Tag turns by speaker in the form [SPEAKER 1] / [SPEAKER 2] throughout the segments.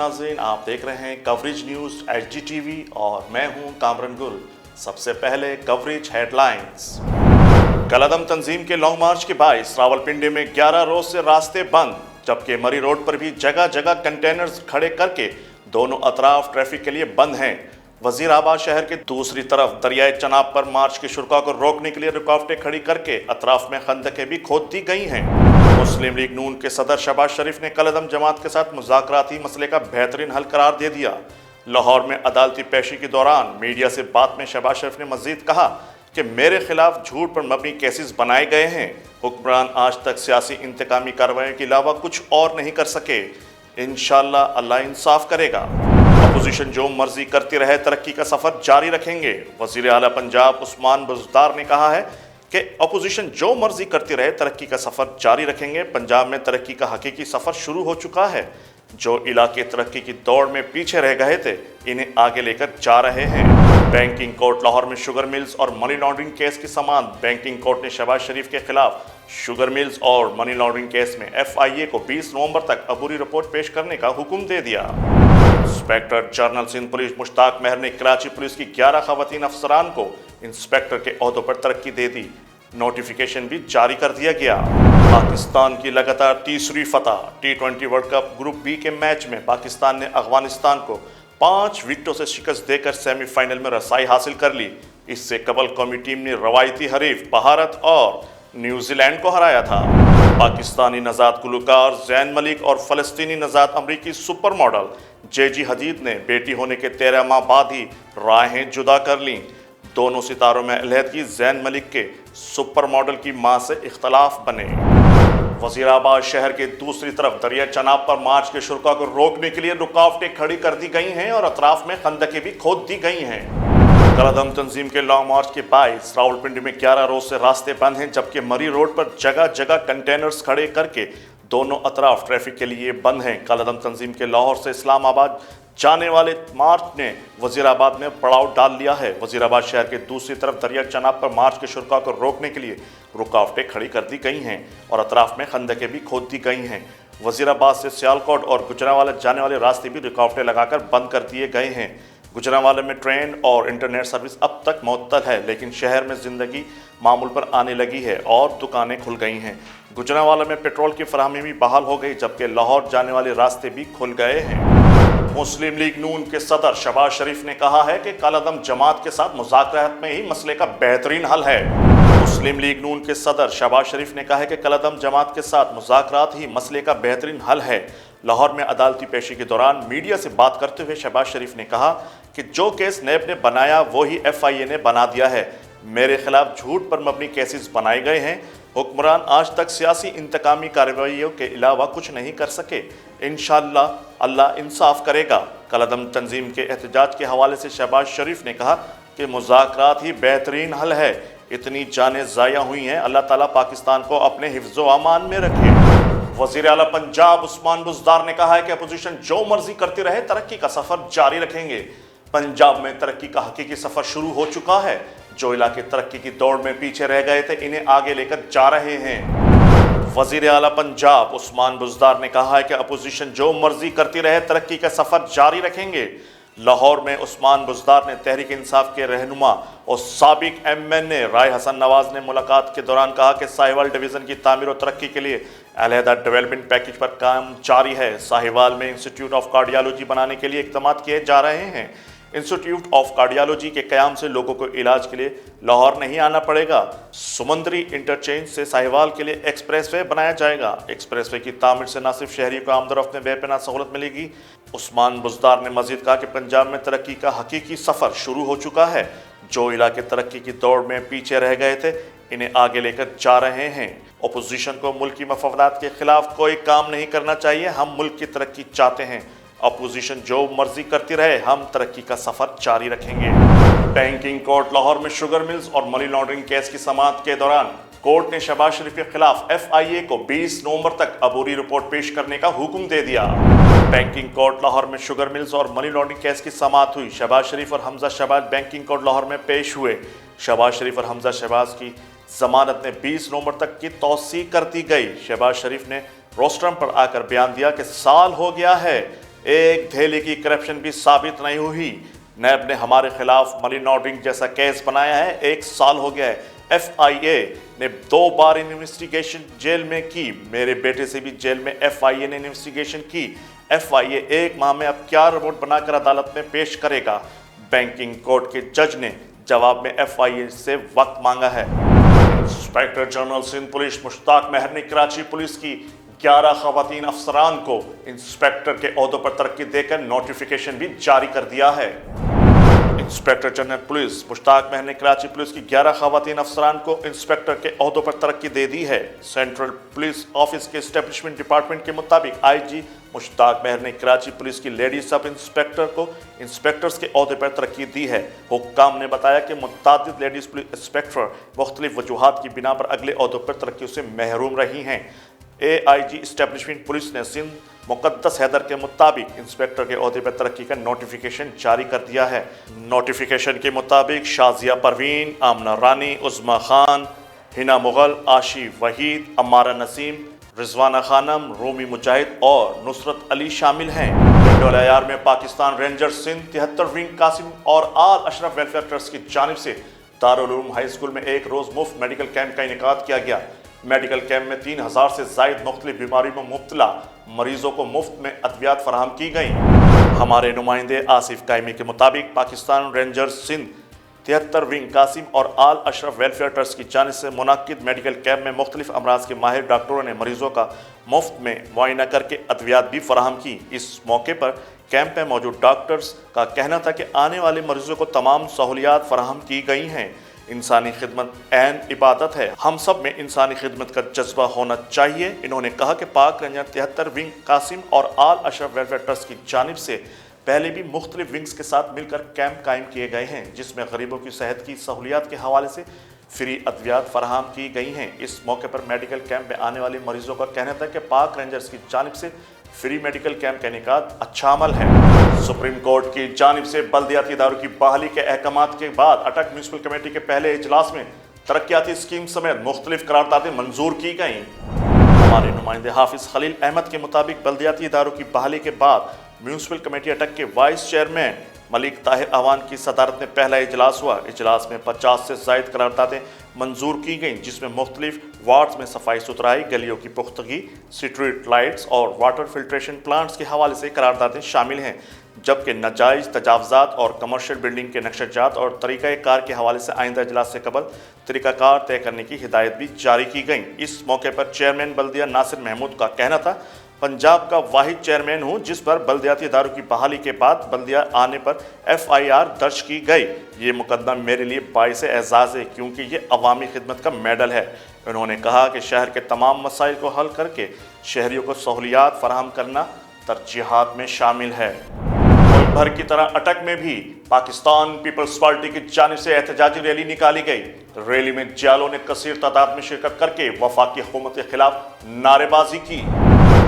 [SPEAKER 1] नाज़रीन, आप देख रहे हैं कवरेज न्यूज़ HGTV और मैं हूं कामरन गुल। सबसे पहले कवरेज हेडलाइंस। कलअदम तंजीम के लॉन्ग मार्च के बायस रावलपिंडी में 11 रोज से रास्ते बंद, जबकि मरी रोड पर भी जगह जगह कंटेनर्स खड़े करके दोनों अतराफ ट्रैफिक के लिए बंद हैं। वजीराबाद शहर के दूसरी तरफ दरियाए चनाब पर मार्च के शुरा को रोकने के लिए रुकावटें खड़ी करके अतराफ में खंदकें भी खोद दी गई हैं। मुस्लिम लीग नून के सदर शहबाज शरीफ ने कलअदम जमात के साथ मुज़ाकराती मसले का बेहतरीन हल करार दे दिया। लाहौर में अदालती पेशी के दौरान मीडिया से बात में शहबाज शरीफ ने मजीद कहा कि मेरे खिलाफ झूठ पर मबनी केसेस बनाए गए हैं। हुक्मरान आज तक सियासी इंतकामी कार्रवाई के अलावा कुछ और नहीं कर सके। इंशाअल्लाह अल्लाह इंसाफ करेगा। अपोजिशन जो मर्जी करती रहे, तरक्की का सफर जारी रखेंगे। वजीर आला पंजाब उस्मान बुज़दार ने कहा है कि अपोजिशन जो मर्जी करती रहे, तरक्की का सफर जारी रखेंगे। पंजाब में तरक्की का हकीकी सफर शुरू हो चुका है। जो इलाके तरक्की की दौड़ में पीछे रह गए थे, इन्हें आगे लेकर जा रहे हैं। बैंकिंग कोर्ट लाहौर में शुगर मिल्स और मनी लॉन्ड्रिंग केस की समाअत। बैंकिंग कोर्ट ने शहबाज शरीफ के खिलाफ शुगर मिल्स और मनी लॉन्ड्रिंग केस में FIA को 20 नवंबर तक अबूरी रिपोर्ट पेश करने का हुक्म दे दिया। Inspector general Sindh police Mushtaq Mahar ने कराची पुलिस की 11 खवातीन अफसरान को इंस्पेक्टर के ओहदों पर तरक्की दे दी। नोटिफिकेशन भी जारी कर दिया गया। पाकिस्तान की लगातार तीसरी फतह। T20 world cup group B के मैच में पाकिस्तान ने अफगानिस्तान को 5 विकेटों से शिकस्त देकर सेमीफाइनल में रसाई हासिल कर ली। इससे कबल कौमी टीम ने रवायती हरीफ भारत और न्यूजीलैंड को हराया था। पाकिस्तानी नजात गुलकार जैन मलिक और फलस्तीनी नजात अमरीकी सुपर मॉडल JG हदीद ने बेटी होने के 13 माह बाद ही राहें जुदा कर लीं। दोनों सितारों में अलहदगी। जैन मलिक के सुपर मॉडल की मां से इख्तलाफ बने। वजीराबाद शहर के दूसरी तरफ दरिया चनाब पर मार्च के शुरा को रोकने के लिए रुकावटें खड़ी कर दी गई हैं और अतराफ में खंदकें भी खोद दी गई हैं। कलअदम तंजीम के लॉन्ग मार्च के बायस रावलपिंडी में 11 रोज से रास्ते बंद हैं, जबकि मरी रोड पर जगह जगह कंटेनर्स खड़े करके दोनों अतराफ ट्रैफिक के लिए बंद हैं। कलअदम तंजीम के लाहौर से इस्लामाबाद जाने वाले मार्च ने वजीराबाद में पड़ाव डाल लिया है। वजीराबाद शहर के दूसरी तरफ दरिया चनाब पर मार्च के शुरा को रोकने के लिए रुकावटें खड़ी कर दी गई हैं और अतराफ में खंदकें भी खोद दी गई हैं। वजीराबाद से सियालकोट और गुजरांवाला जाने वाले रास्ते भी रुकावटें लगाकर बंद कर दिए गए हैं। गुजरांवाला में ट्रेन और इंटरनेट सर्विस अब तक मुअत्तल है, लेकिन शहर में ज़िंदगी मामूल पर आने लगी है और दुकानें खुल गई हैं। गुजरांवाला में पेट्रोल की फराहमी भी बहाल हो गई, जबकि लाहौर जाने वाले रास्ते भी खुल गए हैं। मुस्लिम लीग नून के सदर शहबाज शरीफ ने कहा है कि कलअदम जमात के साथ मुज़ाकरात में ही मसले का बेहतरीन हल है। मुस्लिम लीग नून के सदर शहबाज शरीफ ने कहा है कि कलअदम जमात के साथ मुज़ाकरात ही मसले का बेहतरीन हल है। लाहौर में अदालती पेशी के दौरान मीडिया से बात करते हुए शहबाज शरीफ ने कहा कि जो केस नैब ने बनाया वही FIA ने बना दिया है। मेरे खिलाफ झूठ पर मबनी केसेस बनाए गए हैं। हुक्मरान आज तक सियासी इंतकामी कार्रवाइयों के अलावा कुछ नहीं कर सके। इंशाअल्लाह अल्लाह इंसाफ करेगा। कलअदम तंजीम के एहतजाज के हवाले से शहबाज शरीफ ने कहा कि मुज़ाकरात ही बेहतरीन हल है। इतनी जानें ज़ाया हुई हैं, अल्लाह ताला पाकिस्तान को अपने हिफ्ज़ व अमान में रखे। वज़ीर आला पंजाब उस्मान बुज़दार ने कहा है कि अपोजिशन जो मर्जी करती रहे, तरक्की का सफ़र जारी रखेंगे। पंजाब में तरक्की का हकीकी सफ़र शुरू हो चुका है। जो इलाके तरक्की की दौड़ में पीछे रह गए थे, इन्हें आगे लेकर जा रहे हैं। वज़ीर आला पंजाब उस्मान बुज़दार ने कहा है कि अपोजिशन जो मर्जी करती रहे, तरक्की का सफ़र जारी रखेंगे। लाहौर में उस्मान बुज़दार ने तहरीक इंसाफ के रहनुमा और साबिक MNA राय हसन नवाज ने मुलाकात के दौरान कहा कि साहिवाल डिवीज़न की तामीर और तरक्की के लिए अलहदा डेवलपमेंट पैकेज पर काम जारी है। साहिवाल में इंस्टीट्यूट ऑफ कार्डियोलॉजी बनाने के लिए इक़दाम किए जा रहे हैं। इंस्टीट्यूट ऑफ कार्डियोलॉजी के क़याम से लोगों को इलाज के लिए लाहौर नहीं आना पड़ेगा। समुंदरी इंटरचेंज से साहिवाल के लिए एक्सप्रेसवे बनाया जाएगा। एक्सप्रेसवे की तामीर से न सिर्फ शहरी को आमदरफ्त में बेपनाह सहूलत मिलेगी। उस्मान बुज़दार ने मजीद कहा कि पंजाब में तरक्की का हकीकी सफ़र शुरू हो चुका है। जो इलाके तरक्की की दौड़ में पीछे रह गए थे, इन्हें आगे लेकर जा रहे हैं। अपोजिशन को मुल्क की मफादात के खिलाफ कोई काम नहीं करना चाहिए। हम मुल्क की तरक्की चाहते हैं। अपोजिशन जो मर्जी करती रहे, हम तरक्की का सफर जारी रखेंगे। बैंकिंग कोर्ट लाहौर में शुगर मिल्स और मनी लॉन्ड्रिंग केस की समाअत के दौरान कोर्ट ने शहबाज शरीफ के खिलाफ FIA को 20 नवंबर तक अबूरी रिपोर्ट पेश करने का हुक्म दे दिया। बैंकिंग कोर्ट लाहौर में शुगर मिल्स और मनी लॉन्ड्रिंग केस की समाअत हुई। शहबाज शरीफ और हमजा शहबाज बैंकिंग कोर्ट लाहौर में पेश हुए। शहबाज शरीफ और हमजा शहबाज की जमानत ने 20 नवंबर तक की तौसीक कर दी गई। शहबाज शरीफ ने रोस्ट्रम पर आकर बयान दिया कि साल हो गया है एक धेले की करप्शन भी साबित नहीं हुई। नैब ने हमारे खिलाफ मनी लॉन्ड्रिंग जैसा केस बनाया है, 1 साल हो गया है। FIA ने 2 बार इन्वेस्टिगेशन जेल में की, मेरे बेटे से भी जेल में FIA ने इन्वेस्टिगेशन की। FIA 1 माह में अब क्या रिपोर्ट बनाकर अदालत में पेश करेगा? बैंकिंग कोर्ट के जज ने जवाब में FIA से वक्त मांगा है। Inspector general Sindh police Mushtaq Mahar ने कराची पुलिस की 11 खवातीन अफसरान को इंस्पेक्टर के ओहदों पर तरक्की देकर नोटिफिकेशन भी जारी कर दिया है। Inspector general police Mushtaq Mahar ने कराची पुलिस की 11 खवातीन अफसरान को इंस्पेक्टर के ओहदों पर तरक्की दे दी है। सेंट्रल पुलिस ऑफिस के एस्टेब्लिशमेंट डिपार्टमेंट के मुताबिक IG मुश्ताक महर ने कराची पुलिस की लेडी सब इंस्पेक्टर को इंस्पेक्टर्स के ओहदे पर तरक्की दी है। हुक्काम ने बताया कि मुतादिद लेडीज पुलिस इंस्पेक्टर मुख्तलिफ वजूहात की बिना पर अगले ओहदों पर तरक्की से महरूम रही हैं। AIG एस्टेब्लिशमेंट पुलिस ने सिंध मुकद्दस हैदर के मुताबिक इंस्पेक्टर के ओहदे पर तरक्की का नोटिफिकेशन जारी कर दिया है। नोटिफिकेशन के मुताबिक शाजिया परवीन, आमना रानी, उज़्मा खान, हिना मुगल, आशी वहीद, अम्मारा नसीम, रिजवाना खानम, रूमी मुजाहिद और नुसरत अली शामिल हैं। डोलायार में पाकिस्तान रेंजर्स सिंध 73 विंग कासिम और आल अशरफ वेलफेयर ट्रस्ट की जानिब से दारुल उलूम हाई स्कूल में एक रोज़ मुफ्त मेडिकल कैंप का इनेकाद किया गया। मेडिकल कैंप में 3000 से ज़ायद मुख्तलिफ बीमारियों में मुब्तला मरीजों को मुफ्त में अद्वियात फराहम की गई। हमारे नुमाइंदे आसिफ कायमी के मुताबिक पाकिस्तान रेंजर्स सिंध 73 विंग कासिम और आल अशरफ वेलफेयर ट्रस्ट की जानिब से मुनाकिद मेडिकल कैंप में मुख्तलिफ अमराज के माहिर डॉक्टरों ने मरीजों का मुफ्त में मुआयना करके अद्वियात भी फराहम की। इस मौके पर कैंप में मौजूद डॉक्टर्स का कहना था कि आने वाले मरीजों को तमाम सहूलियात फराहम की गई हैं। इंसानी खिदमत ऐन इबादत है, हम सब में इंसानी खिदमत का जज्बा होना चाहिए। इन्होंने कहा कि पाक रेंजर 73 विंग कासिम और आल अशरफ वेलफेयर ट्रस्ट की जानिब से पहले भी मुख्तलिफ विंग्स के साथ मिलकर कैंप कायम किए गए हैं, जिसमें गरीबों की सेहत की सहूलियात के हवाले से फ्री अद्वियात फराहम की गई हैं। इस मौके पर मेडिकल कैंप में आने वाले मरीजों का कहना था कि पाक रेंजर्स की जानिब से फ्री मेडिकल कैंप का इनेकाद अच्छा अमल है। सुप्रीम कोर्ट की जानिब से बल्दियाती इदारों की बहाली के अहकामात के बाद अटक म्यूनसिपल कमेटी के पहले इजलास में तरक्याती स्कीम समेत मुख्तलिफ करारदादें मंजूर की गईं। हमारे नुमाइंदे हाफिज खलील अहमद के मुताबिक बल्दियाती इदारों की बहाली के बाद म्यूनसिपल कमेटी अटक के वाइस चेयरमैन मलिक ताहिर अवान की सदारत में पहला इजलास हुआ। इजलास में 50 से ज़ायद करारदादें मंजूर की गईं, जिसमें मुख्तलिफ वार्ड्स में सफाई सुथराई, गलियों की पुख्तगी, स्ट्रीट लाइट्स और वाटर फिल्ट्रेशन प्लांट्स के हवाले से करारदादें शामिल हैं, जबकि नाजायज़ तजावज़ात और कमर्शियल बिल्डिंग के नक्शेजात और तरीक़ाकार के हवाले से आइंदा इजलास से कबल तरीक़ाकार तय करने की हिदायत भी जारी की गई। इस मौके पर चेयरमैन बल्दिया नासिर महमूद का कहना था, पंजाब का वाहिद चेयरमैन हूँ जिस पर बल्दियाती इदारों की बहाली के बाद बल्दिया आने पर FIR दर्ज की गई। ये मुकदमा मेरे लिए बाइस एजाज़ है, क्योंकि ये अवामी खिदमत का मेडल है। उन्होंने कहा कि शहर के तमाम मसाइल को हल करके शहरियों को सहूलियात फराहम करना तरजीहात में शामिल है। मुल्क भर की तरह अटक में भी पाकिस्तान पीपल्स पार्टी की जानिब से एहतजाजी रैली निकाली गई। रैली में जियालों ने कसीर तादाद में शिरकत करके वफाकी हुकूमत के खिलाफ नारेबाजी की।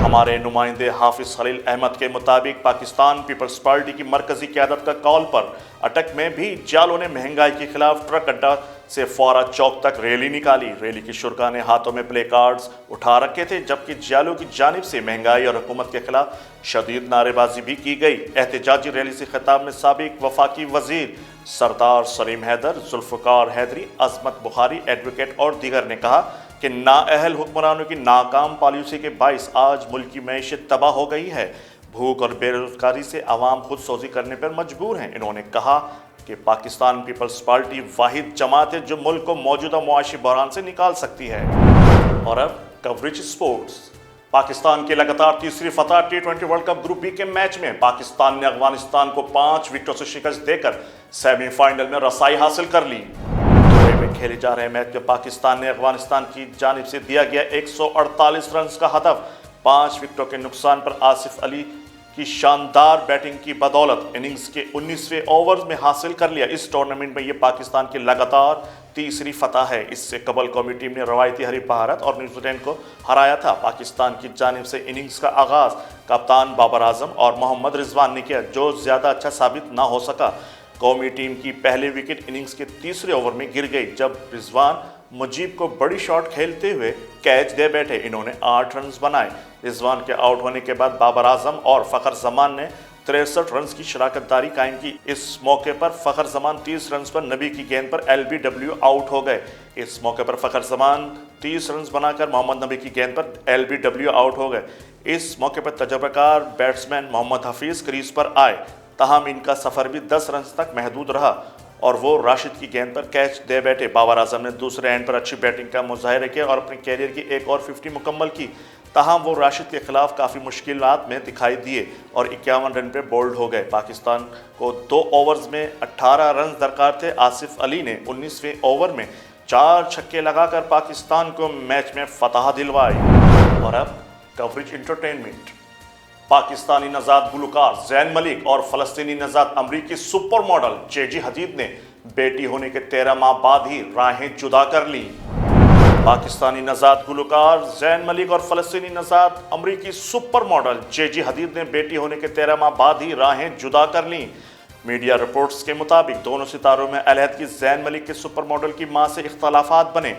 [SPEAKER 1] हमारे नुमाइंदे हाफिज खलील अहमद के मुताबिक पाकिस्तान पीपल्स पार्टी की मरकजी क़यादत का कॉल पर अटक में भी जियालों ने महंगाई के खिलाफ ट्रक अड्डा से फौरा चौक तक रैली निकाली। रैली की शुरा ने हाथों में प्ले कार्ड्स उठा रखे थे, जबकि जियालों की जानिब से महंगाई और हुकूमत के खिलाफ शदीद नारेबाजी भी की गई। एहतजाजी रैली से खिताब में साबिक वफाकी वजीर सरदार सलीम हैदर, जुल्फ़िकार हैदरी, अजमत बुखारी, एडवोकेट और दीगर ने कहा कि नाअहल हुक्मरानों की नाकाम पॉलिसी के बाइस आज मुल्क की मैशत तबाह हो गई है। भूख और बेरोजगारी से आवाम खुद सोजी करने पर मजबूर हैं। इन्होंने कहा कि पाकिस्तान पीपल्स पार्टी वाहिद जमात है जो मुल्क को मौजूदा मुआशी बहरान से निकाल सकती है। और अब कवरेज स्पोर्ट्स। पाकिस्तान की लगातार तीसरी फतह T20 world cup group B के मैच में पाकिस्तान ने अफगानिस्तान को 5 विकेटों से शिकस्त देकर सेमीफाइनल में रसाई हासिल कर ली। दुबई में खेले जा रहे मैच में पाकिस्तान ने अफगानिस्तान की जानिब से दिया गया 148 रन का हदफ 5 विकेटों के नुकसान पर आसिफ अली की शानदार बैटिंग की बदौलत इनिंग्स के 19वें ओवर में हासिल कर लिया। इस टूर्नामेंट में ये पाकिस्तान की लगातार तीसरी फतह है। इससे कबल कौमी टीम ने रवायती हरीफ भारत और न्यूजीलैंड को हराया था। पाकिस्तान की जानिब से इनिंग्स का आगाज़ कप्तान बाबर आजम और मोहम्मद रिजवान ने किया, जो ज़्यादा अच्छा साबित ना हो सका। कौमी टीम की पहले विकेट इनिंग्स के तीसरे ओवर में गिर गई, जब रिजवान मुजीब को बड़ी शॉट खेलते हुए कैच दे बैठे। इन्होंने 8 रन बनाए। रिजवान के आउट होने के बाद बाबर आजम और फखर जमान ने 63 रन की शराकतदारी कायम की। इस मौके पर फखर जमान 30 रन पर नबी की गेंद पर LBW आउट हो गए। इस मौके पर फखर जमान 30 रन बनाकर मोहम्मद नबी की गेंद पर LBW आउट हो गए। इस मौके पर तजर्बाकार बैट्समैन मोहम्मद हफीज क्रीज पर आए, ताहम इनका सफर भी 10 रन तक महदूद रहा और वो राशिद की गेंद पर कैच दे बैठे। बाबर आजम ने दूसरे एंड पर अच्छी बैटिंग का मुजाहिरा किया और अपने कैरियर की एक और 50 मुकम्मल की, ताहम वो राशिद के खिलाफ काफ़ी मुश्किलात में दिखाई दिए और 51 रन पे बोल्ड हो गए। पाकिस्तान को 2 ओवर्स में 18 रन दरकार थे। आसिफ अली ने 19वें ओवर में 4 छक्के लगाकर पाकिस्तान को मैच में फतह दिलवाई। और अब कवरेज एंटरटेनमेंट। पाकिस्तानी नजाद गुलकार जैन मलिक और फलस्तीनी नजाद अमरीकी सुपर मॉडल जेजी हदीद ने बेटी होने के 13 माह बाद ही राहें जुदा कर ली। पाकिस्तानी नजाद गुलकार जैन मलिक और फलस्तीनी नजाद अमरीकी सुपर मॉडल जेजी हदीद ने बेटी होने के 13 माह बाद ही राहें जुदा कर ली। मीडिया रिपोर्ट्स के मुताबिक दोनों सितारों में अलहदगी जैन मलिक के सुपर मॉडल की मां से इख्तलाफात बने।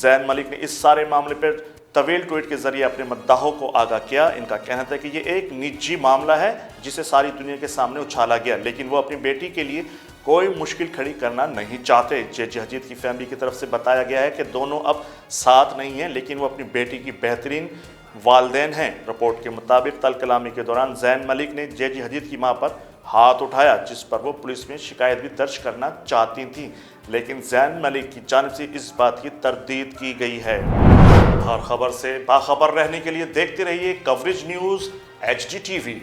[SPEAKER 1] जैन मलिक ने इस सारे मामले पर तवील ट्वीट के जरिए अपने मद्दाहों को आगाह किया। इनका कहना था कि ये एक निजी मामला है जिसे सारी दुनिया के सामने उछाला गया, लेकिन वो अपनी बेटी के लिए कोई मुश्किल खड़ी करना नहीं चाहते। जेजी हदीद की फैमिली की तरफ से बताया गया है कि दोनों अब साथ नहीं हैं, लेकिन वो अपनी बेटी की बेहतरीन वालदेन हैं। रिपोर्ट के मुताबिक तल कलामी के दौरान जैन मलिक ने जेजी हदीद की मां पर हाथ उठाया, जिस पर वो पुलिस में शिकायत भी दर्ज करना चाहती थी, लेकिन जैन मलिक की जानिब से इस बात की तरदीद की गई है। हर खबर से बाखबर रहने के लिए देखते रहिए कवरेज न्यूज़ HD TV।